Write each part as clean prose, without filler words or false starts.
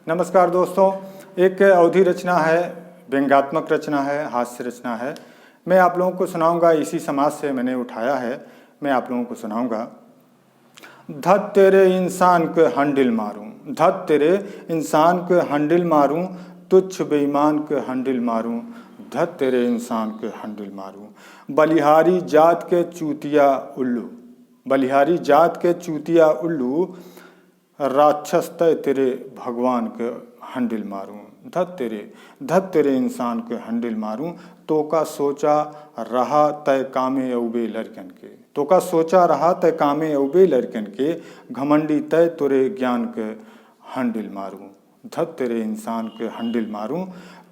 नमस्कार दोस्तों, एक अवधि रचना है, व्यंग्यात्मक रचना है, हास्य रचना है। मैं आप लोगों को सुनाऊंगा, इसी समाज से मैंने उठाया है। मैं आप लोगों को सुनाऊंगा। धत तेरे इंसान के हंडिल मारूं, धत तेरे इंसान के हंडिल मारूं, तुच्छ बेईमान के हंडिल मारूं, धत तेरे इंसान के हंडिल मारूं। बलिहारी जात के चूतिया उल्लू, बलिहारी जात के चूतिया उल्लू, राक्षस तय तेरे भगवान के हंडिल मारूं। धत तेरे इंसान के हंडिल मारूं। तो का सोचा रहा तय कामे अउबे लड़कन के, तो का सोचा रहा तय कामे अउबे लड़कन के, घमंडी तय तोरे ज्ञान के हंडिल मारूं। धत तेरे इंसान के हंडिल मारूं।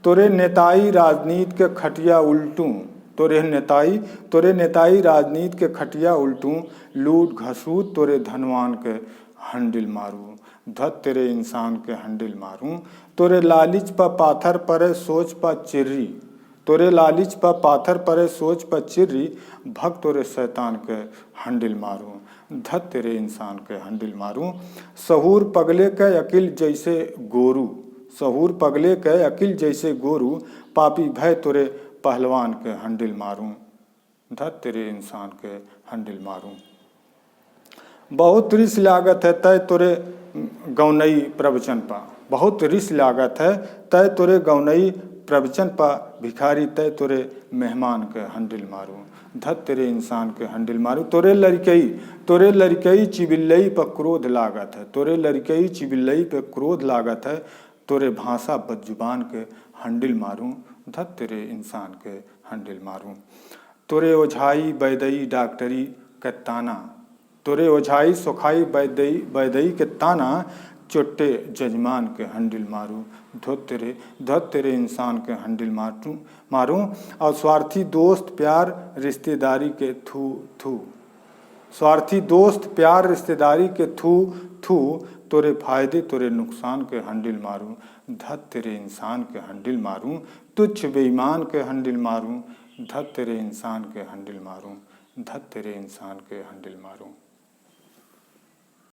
तोरे नेताई राजनीति के खटिया उल्टूं, तोरे नेताई राजनीति के खटिया उल्टूं, लूट घसूट तोरे धनवान के हंडिल मारूं। धत तेरे इंसान के हंडिल मारूं। तोरे लालिच पा पाथर परे सोच पा चिर्री, तोरे लालिच पा पाथर परे सोच पा चिर्री, भग तोरे शैतान के हंडिल मारूं। धत तेरे इंसान के हंडिल मारूं। सहूर पगले के अकिल जैसे गोरू, सहूर पगले के अकिल जैसे गोरू, पापी भय तोरे पहलवान के हंडिल मारूं। धत तेरे इंसान के हंडिल मारूं। बहुत रिस लागत है तय तोरे गौनई प्रवचन पा, बहुत रिस लागत है तय तोरे गौनई प्रवचन पा, भिखारी तय तोरे मेहमान के हंडिल मारूं। धत तेरे इंसान के हंडिल मारूं। तोरे लड़कई चिबिल्लई पर क्रोध लागत है, तोरे लड़कई चिबिल्लई पे क्रोध लागत है, तोरे भाषा बदजुबान के हंडिल मारूं। धत तेरे इंसान के हंडिल मारूं। तोरे ओझाई बैदई डॉक्टरी के ताना, तोरे ओझाई सोखाई बैदई के ताना, चोट्टे जजमान के हंडिल मारूं। धत तेरे इंसान के हंडिल मारूं। और स्वार्थी दोस्त प्यार रिश्तेदारी के थू थू, स्वार्थी दोस्त प्यार रिश्तेदारी के थू थू, तोरे फायदे तोरे नुकसान के हंडिल मारूं। धत तेरे इंसान के हंडिल मारूं। तुच्छ बेईमान के हंडिल मारूं। धत तेरे इंसान के हंडिल मारूं। धत तेरे इंसान के हंडिल मारूं।